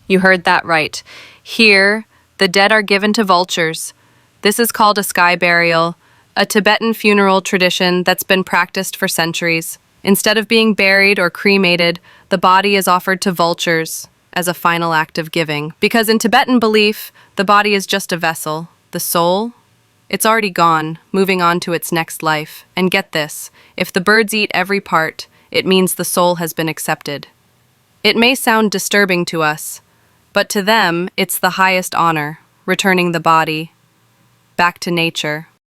You heard that right. Here, the dead are given to vultures. This is called a sky burial, a Tibetan funeral tradition that's been practiced for centuries. Instead of being buried or cremated, the body is offered to vultures as a final act of giving. Because in Tibetan belief, the body is just a vessel. The soul? It's already gone, moving on to its next life. And get this, if the birds eat every part, it means the soul has been accepted. It may sound disturbing to us, but to them, it's the highest honor, returning the body back to nature.